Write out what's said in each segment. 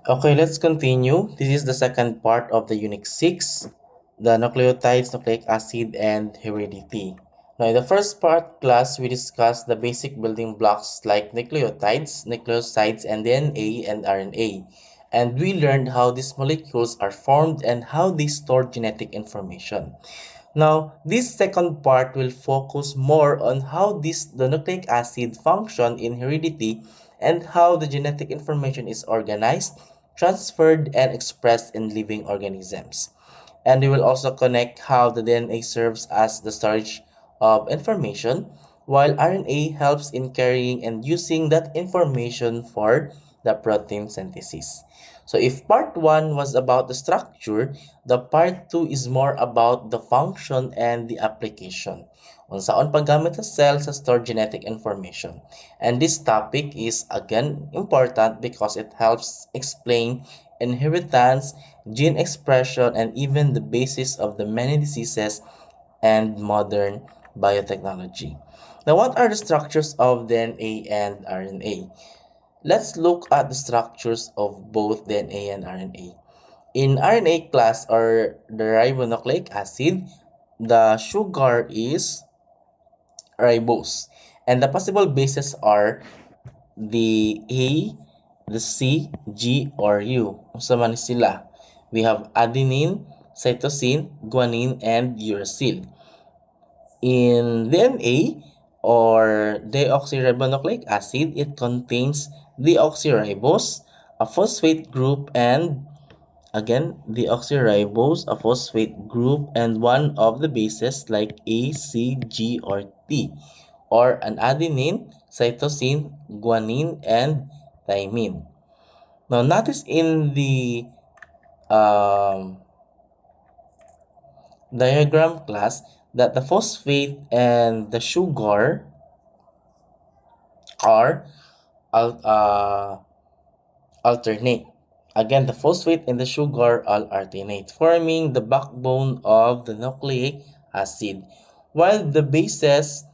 Okay, let's continue. This is the second part of the Unit 6, the nucleotides, nucleic acid, and heredity. Now, in the first part class, we discussed the basic building blocks like nucleotides, nucleosides, and DNA and RNA. And we learned how these molecules are formed and how they store genetic information. Now, this second part will focus more on how the nucleic acid function in heredity and how the genetic information is organized, transferred, and expressed in living organisms. And we will also connect how the DNA serves as the storage of information, while RNA helps in carrying and using that information for the protein synthesis. So if part 1 was about the structure, the part 2 is more about the function and the application. Unsaon paggamit sa cell sa store genetic information. And this topic is again important because it helps explain inheritance, gene expression, and even the basis of the many diseases and modern biotechnology. Now, what are the structures of DNA and RNA? Let's look at the structures of both DNA and RNA. In RNA class or the ribonucleic acid, the sugar is ribose. And the possible bases are the A, the C, G, or U. Unsa man sila? We have adenine, cytosine, guanine, and uracil. In DNA or deoxyribonucleic acid, it contains deoxyribose, a phosphate group, and again, deoxyribose, a phosphate group, and one of the bases like A, C, G, or T, or an adenine, cytosine, guanine, and thymine. Now, notice in the um, diagram class that the phosphate and the sugar are al- uh, alternate. Again, the phosphate and the sugar are alternate, forming the backbone of the nucleic acid, while the bases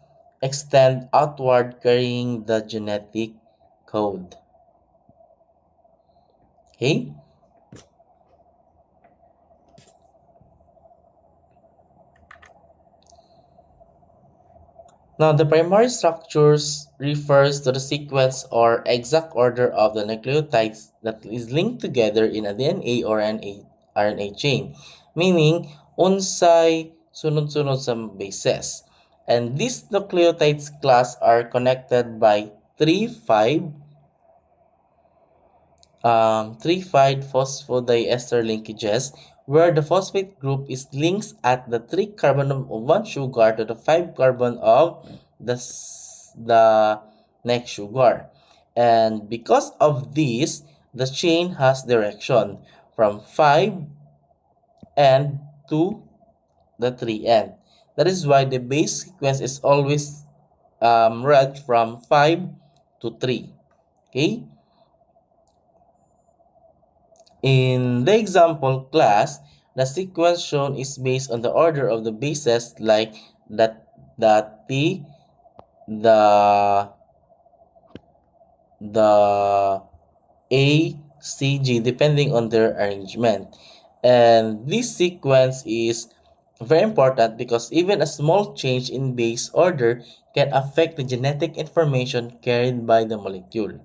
extend outward carrying the genetic code. Okay? Now, the primary structures refers to the sequence or exact order of the nucleotides that is linked together in a DNA or an RNA chain, meaning unsay sunod-sunod sa bases. And these nucleotides class are connected by 3,5 phosphodiester linkages, where the phosphate group is links at the 3 carbon of one sugar to the 5 carbon of the next sugar. And because of this, the chain has direction from 5 end to the 3 end. That is why the base sequence is always read from 5 to 3. Okay? In the example class, the sequence shown is based on the order of the bases like the T, the A, C, G, depending on their arrangement. And this sequence is very important because even a small change in base order can affect the genetic information carried by the molecule.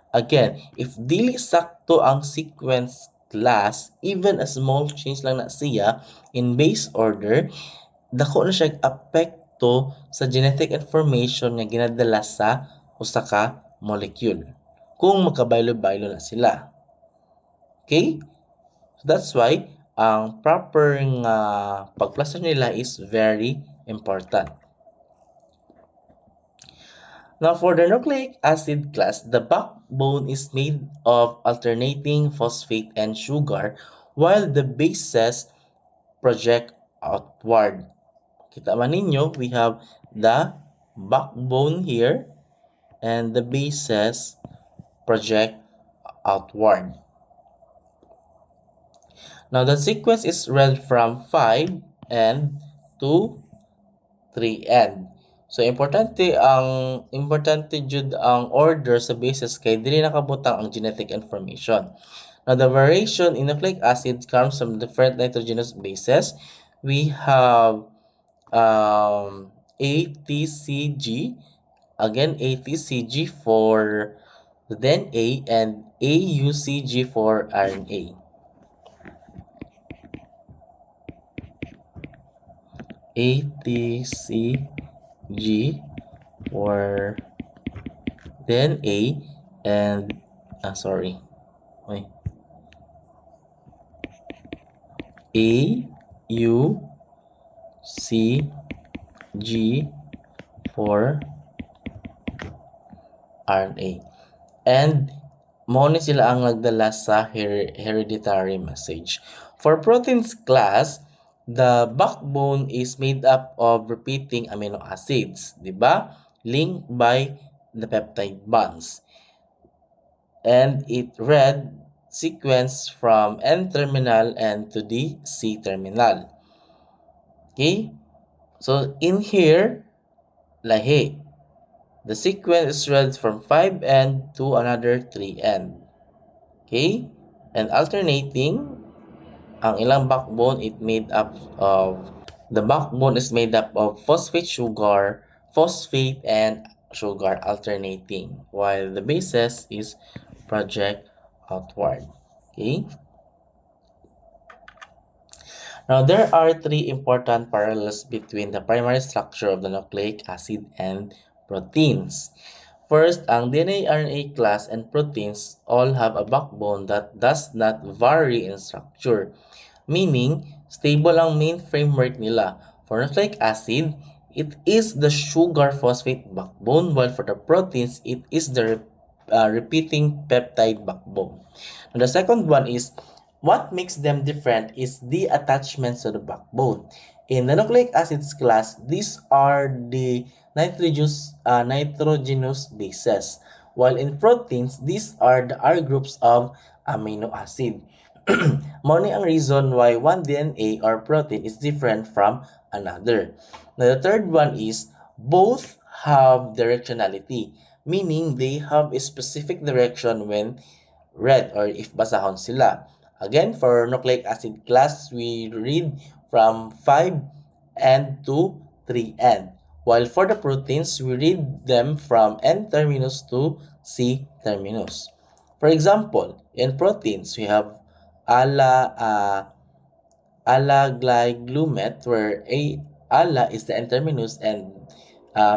Again, if dili sakto ang sequence class, even a small change lang na siya in base order, dako na siya apekto sa genetic information nga ginadala sa usa ka molecule kung magkabaylo-baylo na sila. Okay? So that's why ang proper nga pagplaster nila is very important. Now, for the nucleic acid class, the backbone is made of alternating phosphate and sugar, while the bases project outward. Kita man ninyo, we have the backbone here, and the bases project outward. Now, the sequence is read from 5 and to 3 end. So importante jud ang order sa basis kay dili nakabutang ang genetic information. Now, the variation in nucleic acid comes from different nitrogenous bases. We have ATCG, again ATCG for the DNA and AUCG for RNA. ATCG for DNA and sorry, wait, AUCG for RNA. And mo ni sila ang nagdala sa hereditary message. For proteins class, the backbone is made up of repeating amino acids, di ba? Linked by the peptide bonds. And it read sequence from N-terminal and to the C-terminal. Okay? So, in here, lahi. The sequence is read from 5N to another 3N. Okay? And alternating, ang ilang backbone the backbone is made up of phosphate and sugar alternating, while the bases is project outward. Okay? Now, there are three important parallels between the primary structure of the nucleic acid and proteins. First, ang DNA, RNA class, and proteins all have a backbone that does not vary in structure, meaning stable ang main framework nila. For nucleic acid, it is the sugar phosphate backbone, while for the proteins, it is the repeating peptide backbone. And the second one is, what makes them different is the attachments to the backbone. In the nucleic acids class, these are the nitrogenous bases, while in proteins, these are the R groups of amino acid. Mao ni ang reason why one DNA or protein is different from another. Now, the third one is both have directionality, meaning they have a specific direction when read or if basahon sila. Again, for nucleic acid class, we read from 5N to 3N. While for the proteins, we read them from N terminus to C terminus. For example, in proteins, we have ala-glyglumate, where ala is the N terminus and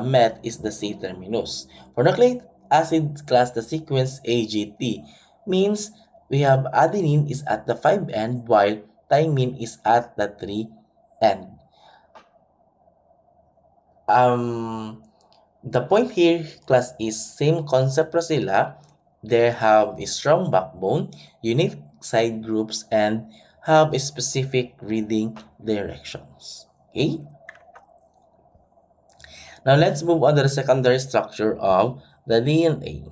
met is the C terminus. For nucleic acid class, the sequence AGT means we have adenine is at the 5 end while thymine is at the 3 end. The point here, class, is same concept ra sila. They have a strong backbone, unique side groups, and have a specific reading directions. Okay? Now let's move on to the secondary structure of the DNA.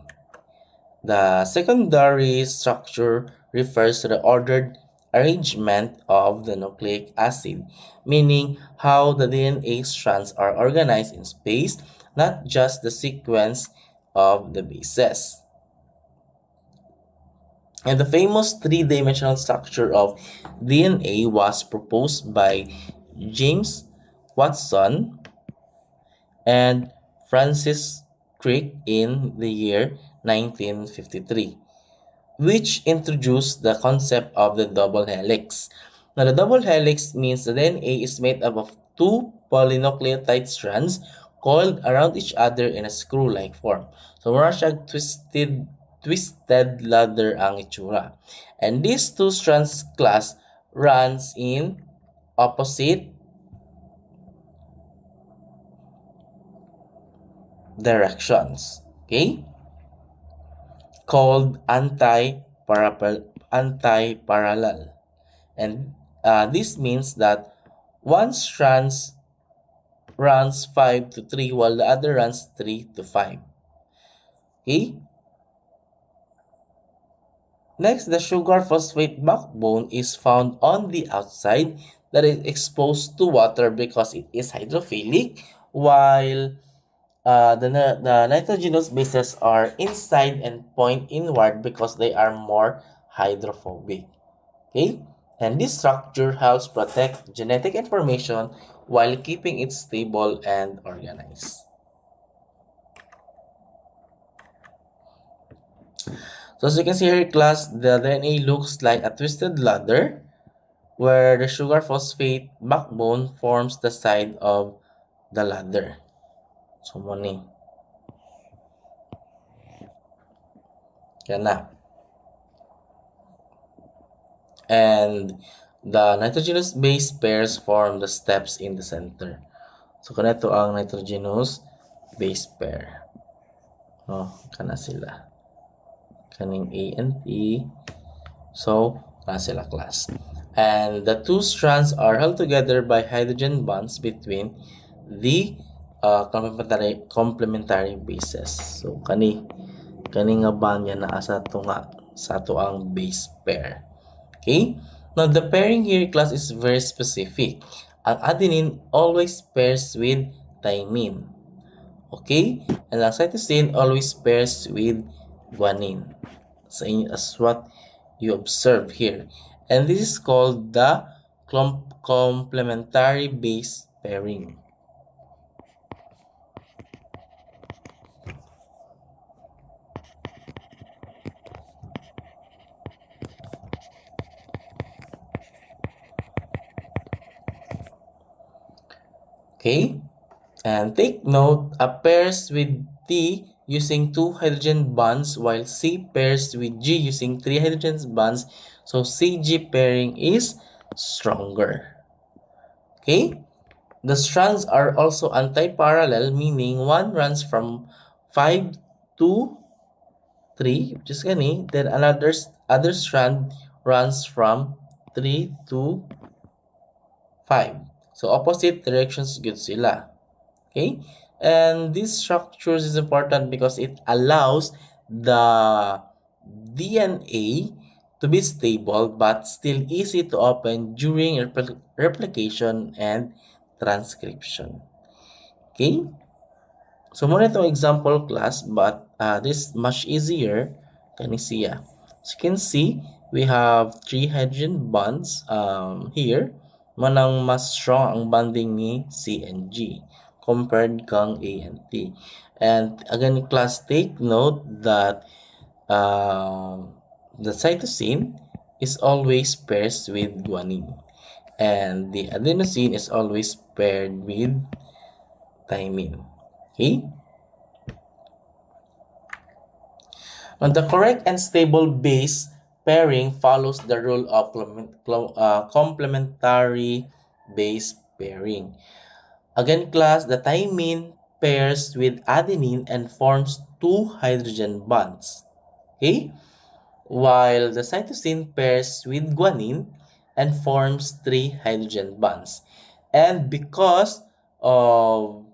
The secondary structure refers to the ordered arrangement of the nucleic acid, meaning how the DNA strands are organized in space, not just the sequence of the bases. And the famous three-dimensional structure of DNA was proposed by James Watson and Francis Crick in the year 1953, which introduced the concept of the double helix. Now, the double helix means the DNA is made up of two polynucleotide strands coiled around each other in a screw-like form. So, mura siya twisted ladder ang itsura. And these two strands class runs in opposite directions. Okay? Called anti-parallel. And this means that one strand runs 5 to 3 while the other runs 3 to 5. Okay? Next, the sugar phosphate backbone is found on the outside that is exposed to water because it is hydrophilic, while the nitrogenous bases are inside and point inward because they are more hydrophobic. Okay? And this structure helps protect genetic information while keeping it stable and organized. So as you can see here, class, the DNA looks like a twisted ladder where the sugar phosphate backbone forms the side of the ladder. So muna. Yan na. And the nitrogenous base pairs form the steps in the center. So kanito ang nitrogenous base pair. Oh, kana sila. Kaning A and E. So, kana sila class. And the two strands are held together by hydrogen bonds between the complementary bases. So, kani nga bond yan naa sa to ang base pair. Okay? Now, the pairing here class is very specific. Ang adenine always pairs with thymine. Okay? And ang cytosine always pairs with guanine. So, as what you observe here. And this is called the complementary base pairing. Okay? And take note, A pairs with T using 2 hydrogen bonds while C pairs with G using 3 hydrogen bonds. So CG pairing is stronger. Okay? The strands are also anti-parallel, meaning one runs from 5 to 3, which is gani, then other strand runs from 3 to 5. So opposite directions good sila. Okay? And this structures is important because it allows the DNA to be stable but still easy to open during replication and transcription. Okay? So muna itong example class, but this is much easier. Kanisiya. As you can see, we have 3 hydrogen bonds here. Manang mas strong ang bonding ni C and G compared kang A and T. And again, class, take note that the cytosine is always pairs with guanine. And the adenosine is always paired with thymine. Okay? Now, the correct and stable base pairing follows the rule of complementary base pairing. Again, class, the thymine pairs with adenine and forms 2 hydrogen bonds. Okay? While the cytosine pairs with guanine and forms 3 hydrogen bonds. And because of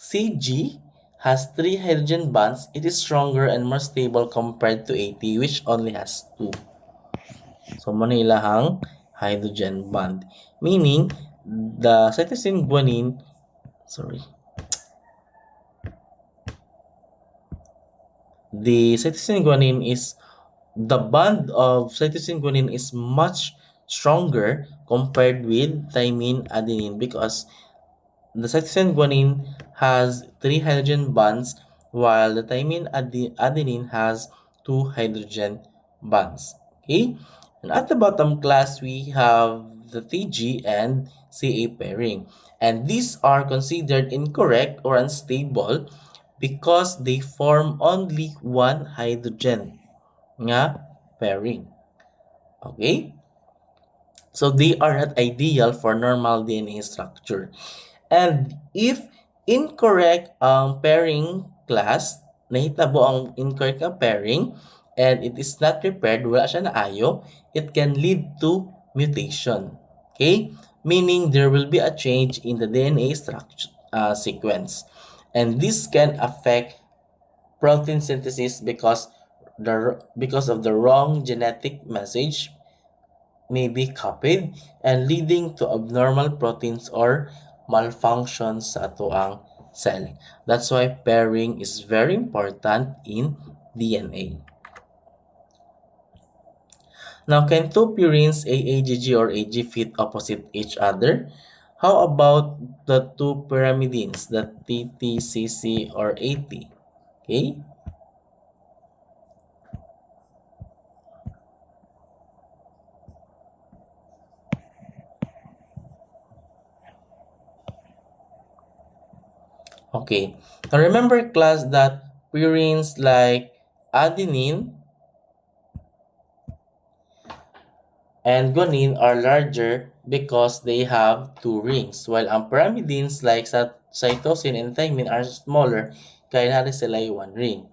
CG has 3 hydrogen bonds, it is stronger and more stable compared to AT, which only has 2. So, muna ilahang hydrogen bond. Meaning, the cytosine guanine, the cytosine guanine is, the bond of cytosine guanine is much stronger compared with thymine adenine because the cytosine guanine has 3 hydrogen bonds while the thymine adenine has 2 hydrogen bonds. Okay? And at the bottom class, we have the TG and CA pairing. And these are considered incorrect or unstable because they form only one hydrogen nga pairing. Okay? So they are not ideal for normal DNA structure. And if incorrect ang pairing class, nahitabo ang incorrect ang pairing, and it is not repaired, wala siya naayo, it can lead to mutation. Okay? Meaning there will be a change in the DNA structure sequence. And this can affect protein synthesis because of the wrong genetic message may be copied and leading to abnormal proteins or malfunctions sa ato ang cell. That's why pairing is very important in DNA. Now, can two purines AAGG or AG fit opposite each other? How about the two pyrimidines, the TTCC or AT? Okay. Okay. Now remember class that purines like adenine and guanine are larger because they have two rings, while ang pyrimidines like cytosine and thymine are smaller kaya natin sila ay one ring.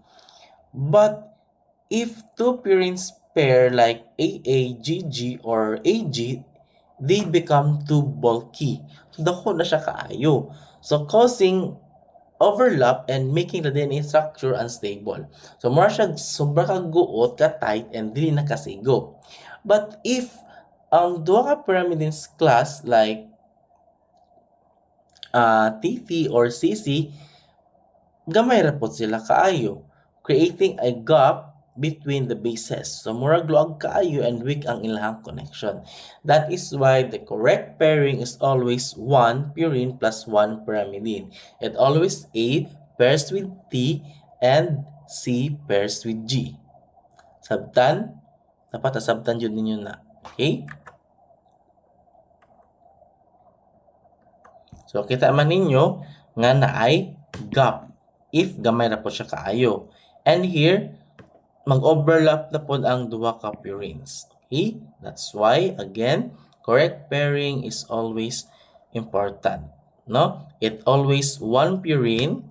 But if two purines pair like AAGG or AG, they become too bulky. So dako na siya kaayo. So causing overlap and making the DNA structure unstable. So mura siya sobra ka guot, ka tight and dili na kasigo. But if ang duha ka pyrimidines class like TT or CC, gamay ra pod sila kaayo, creating a gap between the bases. So murag luag kaayo and weak ang ilahang connection. That is why the correct pairing is always 1 purine plus 1 pyrimidine. It always A pairs with T and C pairs with G. Sabtan, dapat sabtan yun ninyo na. Okay? So kita man ninyo nga naay gap if gamay ra po siya kaayo. And here, mag-overlap na po ang duha ka purines. Okay? That's why, again, correct pairing is always important. No? It always one purine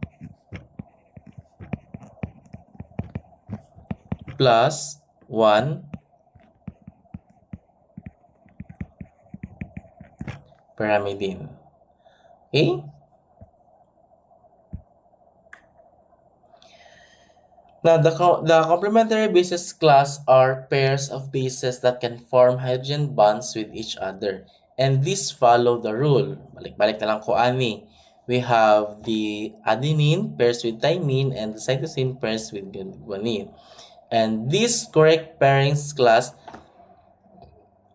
plus one pyrimidine. Okay? Now, the complementary bases class are pairs of bases that can form hydrogen bonds with each other. And these follow the rule. Balik-balik na lang ko ani. We have the adenine pairs with thymine and the cytosine pairs with guanine. And these correct pairings class,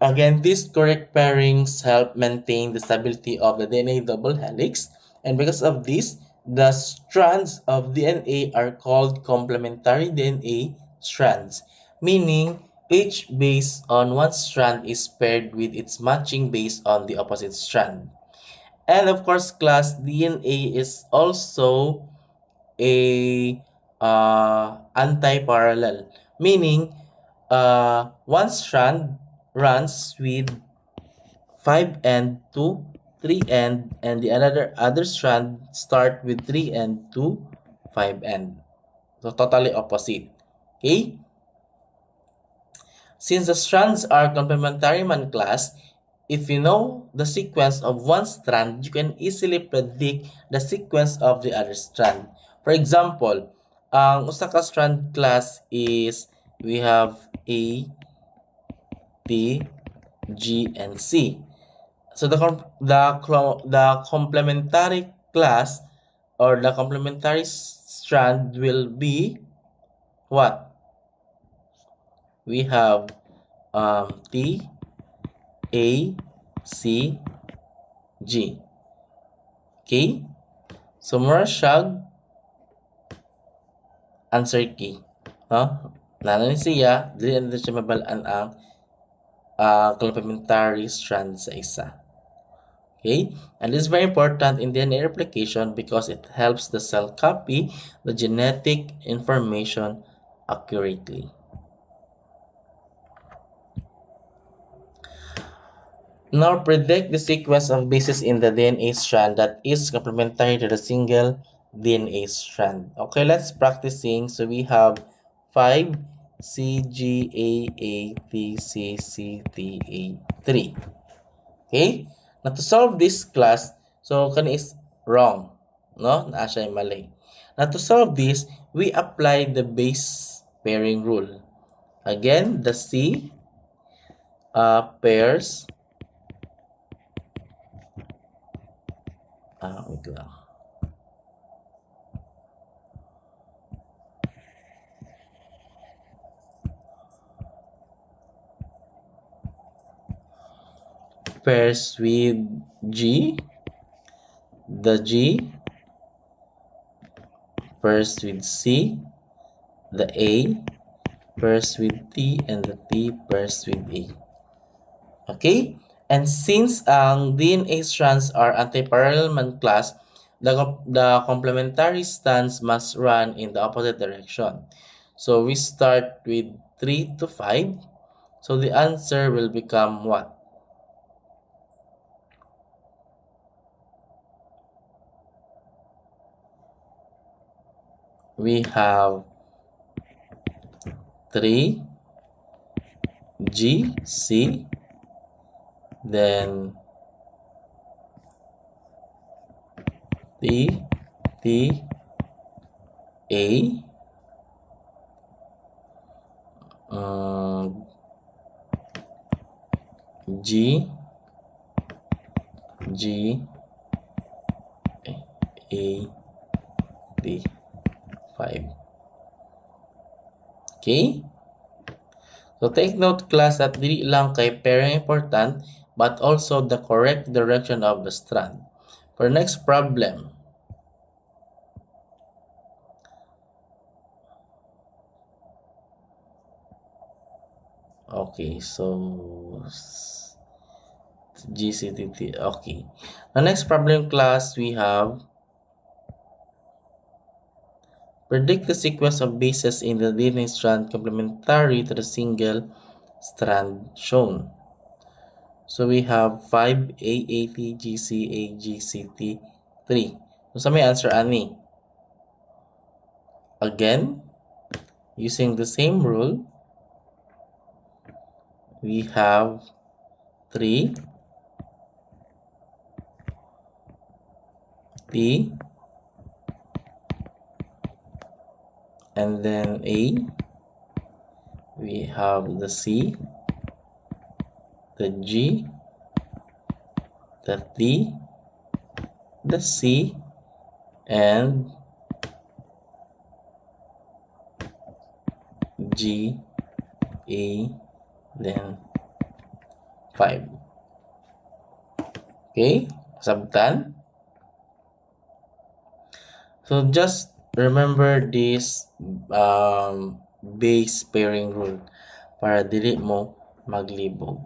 again, these correct pairings help maintain the stability of the DNA double helix. And because of this, the strands of DNA are called complementary DNA strands, meaning each base on one strand is paired with its matching base on the opposite strand. And of course, class DNA is also a anti-parallel, meaning one strand runs with 5 end to 3 end and the other strand start with 3 end to 5 end. So totally opposite. Okay? Since the strands are complementary man class, if you know the sequence of one strand, you can easily predict the sequence of the other strand. For example, ang usa ka strand class is we have A, T, G, and C. So the complementary class or the complementary strand will be what? We have T, A, C, G. Okay? So mura siyag answer key. No? Nanan siya, dili na siya mabalaan ang complementary strand sa isa. Okay? And this is very important in DNA replication because it helps the cell copy the genetic information accurately. Now predict the sequence of bases in the DNA strand that is complementary to the single DNA strand. Okay, let's practicing. So we have 5 CGAATCCTA3. Okay? Now to solve this class, so kani is wrong. No? Naa siya mali. Now to solve this, we apply the base pairing rule. Again, the C pairs wait lang. pairs with G, the G pairs with C, the A pairs with T, and the T pairs with A. Okay? And since ang DNA strands are anti-parallel class, the complementary strands must run in the opposite direction. So we start with 3 to 5. So the answer will become what? We have 3 G, C, then T, T, A, G, G, A, T, 5. Okay? So take note class that dili lang kay pairing important but also the correct direction of the strand. For next problem, okay, so GCTT, okay. The next problem class we have predict the sequence of bases in the DNA strand complementary to the single strand shown. So we have 5 AAT, GCA, GCT, 3. So sa may answer ani. Again, using the same rule, we have 3 T and then A. We have the C, the G, the T, the C, and G, A, then 5. Okay, sabtan. So just remember this base pairing rule para dili mo maglibog.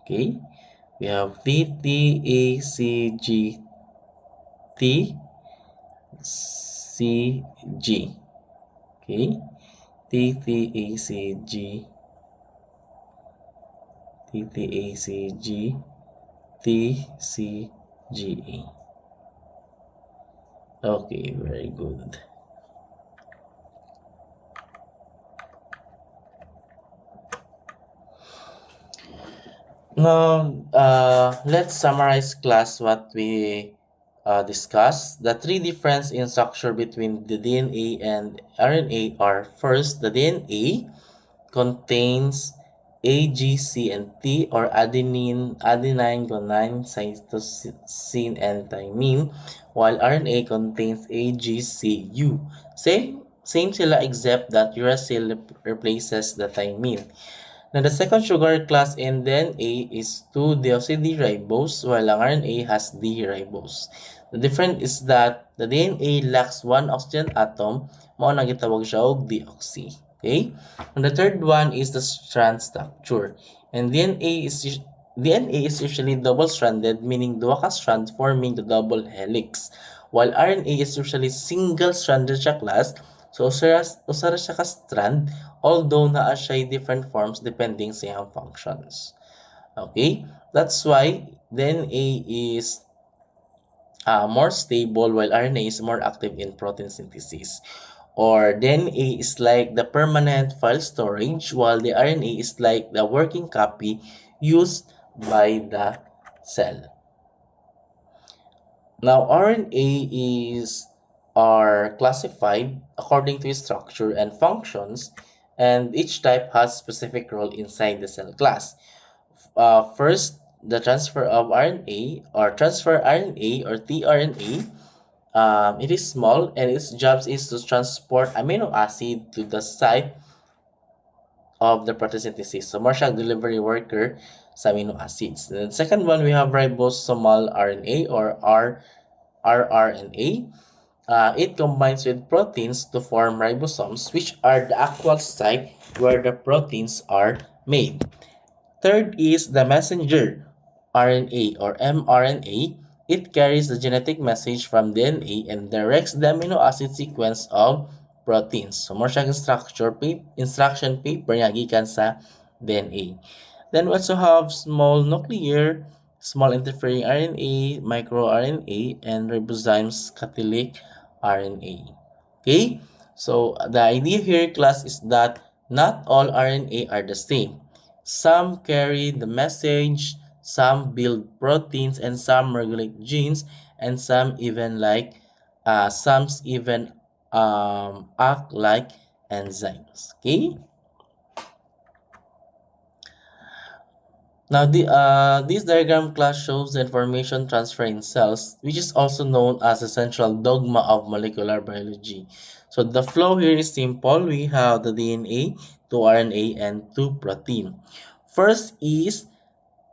Okay, we have T, T, A, C, G, T, C, G. Okay, T, T, A, C, G, T, T, A, C, G, T, C, G, A. Okay, very good. Now, let's summarize class what we discussed. The three difference in structure between the DNA and RNA are first, the DNA contains A, G, C, and T or adenine, guanine, cytosine, and thymine, while RNA contains A, G, C, U. Same sila except that uracil replaces the thymine. Now, the second sugar class in DNA is 2-deoxydiribose while ang RNA has D-ribose. The difference is that the DNA lacks one oxygen atom, mao na gitawag siya og deoxy. Okay? And the third one is the strand structure. And DNA is usually double-stranded, meaning duha ka strand forming the double helix. While RNA is usually single-stranded siya class, so usara siya ka strand, although naa siya different forms depending sa iyang functions. Okay? That's why DNA is more stable while RNA is more active in protein synthesis. Or DNA is like the permanent file storage while the RNA is like the working copy used by the cell. Now, are classified according to its structure and functions, and each type has specific role inside the cell class. First, the transfer of RNA or transfer RNA or tRNA. It is small and its job is to transport amino acid to the site of the photosynthesis. So, more siya delivery worker sa amino acids. The second one, we have ribosomal RNA or rRNA. It combines with proteins to form ribosomes, which are the actual site where the proteins are made. Third is the messenger RNA or mRNA. It carries the genetic message from DNA and directs the amino acid sequence of proteins. So, more siyang instruction paper nga gikan sa DNA. Then we also have small nuclear, small interfering RNA, microRNA, and ribozymes catalytic RNA. Okay? So the idea here, class, is that not all RNA are the same. Some carry the message, some build proteins, and some regulate genes, and some even act like enzymes. Okay? Now, this diagram class shows the information transfer in cells, which is also known as the central dogma of molecular biology. So the flow here is simple. We have the DNA to RNA and to protein. First is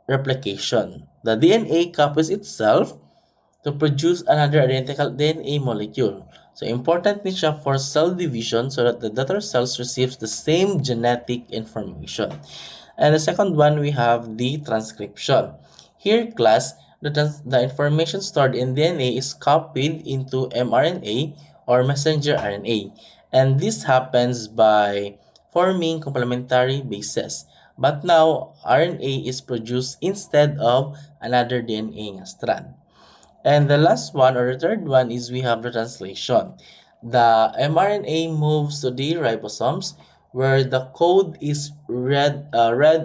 replication. The DNA copies itself to produce another identical DNA molecule. So important din siya for cell division so that the daughter cells receives the same genetic information. And the second one, we have the transcription. Here, class, the information stored in DNA is copied into mRNA or messenger RNA. And this happens by forming complementary bases. But now, RNA is produced instead of another DNA strand. And the last one or the third one is we have the translation. The mRNA moves to the ribosomes where the code is read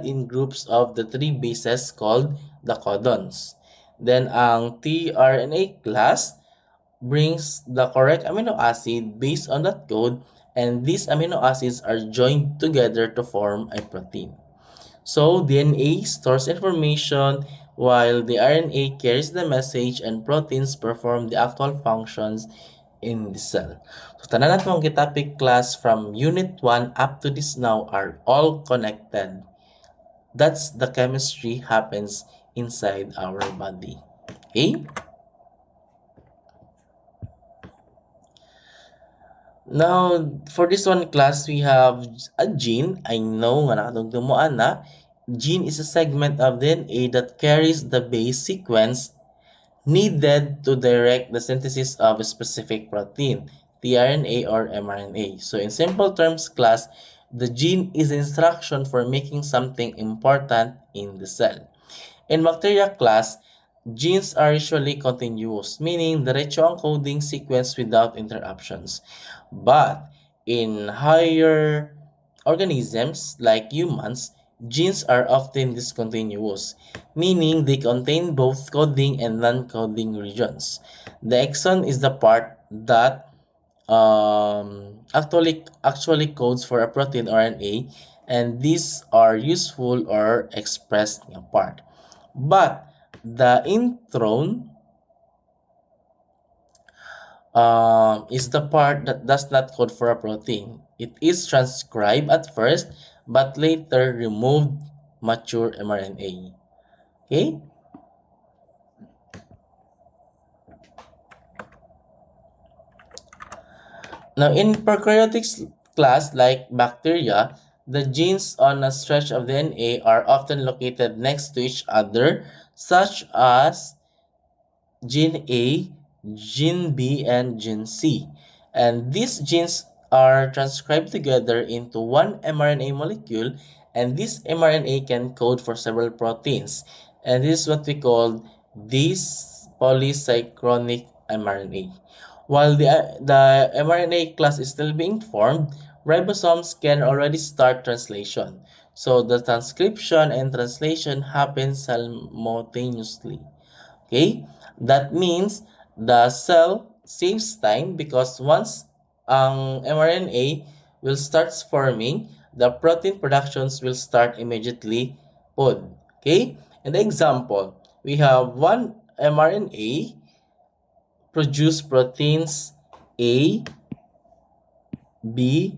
in groups of the three bases called the codons. Then ang tRNA class brings the correct amino acid based on that code, and these amino acids are joined together to form a protein. So, DNA stores information while the RNA carries the message and proteins perform the actual functions in the cell. So, tanan natin mga topic class from Unit 1 up to this now are all connected. That's the chemistry happens inside our body. Okay? Now, for this one class, we have a gene. I know nga nakatugtong mo ana. Gene is a segment of DNA that carries the base sequence needed to direct the synthesis of a specific protein, tRNA or mRNA. So in simple terms, class, the gene is instruction for making something important in the cell. In bacteria class, genes are usually continuous, meaning diretso ang coding sequence without interruptions. But in higher organisms like humans, genes are often discontinuous, meaning they contain both coding and non-coding regions. The exon is the part that actually codes for a protein or RNA, and these are useful or expressed apart. But the intron is the part that does not code for a protein. It is transcribed at first, but later removed mature mRNA. Okay? Now, in prokaryotic class like bacteria, the genes on a stretch of DNA are often located next to each other, such as gene A, gene B, and gene C. And these genes are transcribed together into one mRNA molecule, and this mRNA can code for several proteins. And this is what we call this polysynchronic mRNA. While the mRNA class is still being formed, ribosomes can already start translation. So the transcription and translation happen simultaneously. Okay? That means the cell saves time because once ang mRNA will start forming, the protein productions will start immediately pod. Okay? In the example, we have one mRNA produce proteins A, B,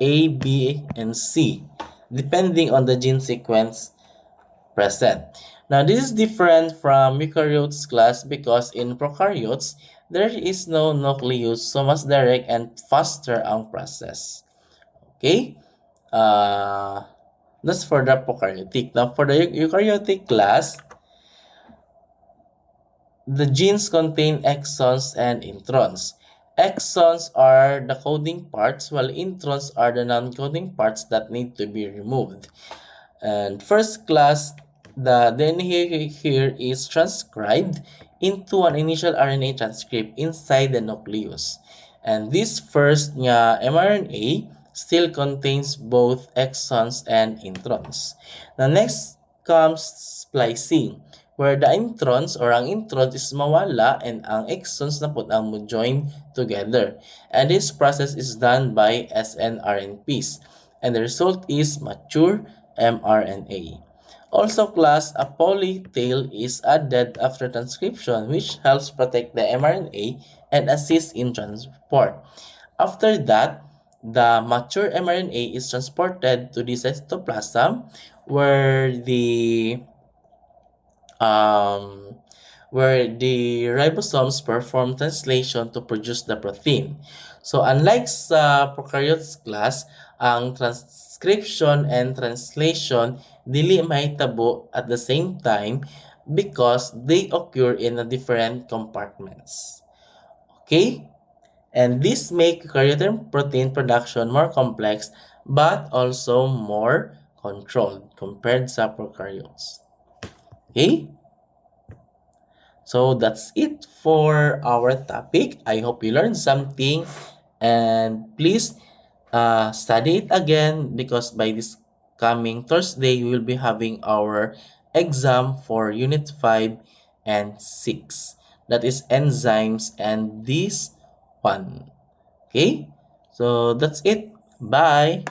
A, B, and C, depending on the gene sequence present. Now, this is different from eukaryotes class because in prokaryotes, there is no nucleus, so mas direct and faster ang process. Okay? That's for the prokaryotic. Now, for the eukaryotic class, the genes contain exons and introns. Exons are the coding parts, while introns are the non-coding parts that need to be removed. And first class, the DNA here is transcribed into an initial RNA transcript inside the nucleus. And this first mRNA still contains both exons and introns. The next comes splicing, where the introns or ang introns is mawala and ang exons na po ang mo-join together. And this process is done by snRNPs. And the result is mature mRNA. Also class, a polytail is added after transcription which helps protect the mRNA and assist in transport. After that, the mature mRNA is transported to the cytoplasm where the ribosomes perform translation to produce the protein. So unlike sa prokaryotes class, ang transcription and translation dili mahitabo at the same time because they occur in a different compartments. Okay? And this make eukaryotic protein production more complex but also more controlled compared sa prokaryotes. Okay? So that's it for our topic. I hope you learned something and please study it again because by this coming Thursday, we will be having our exam for Unit 5 and 6. That is enzymes and this one. Okay? So that's it. Bye.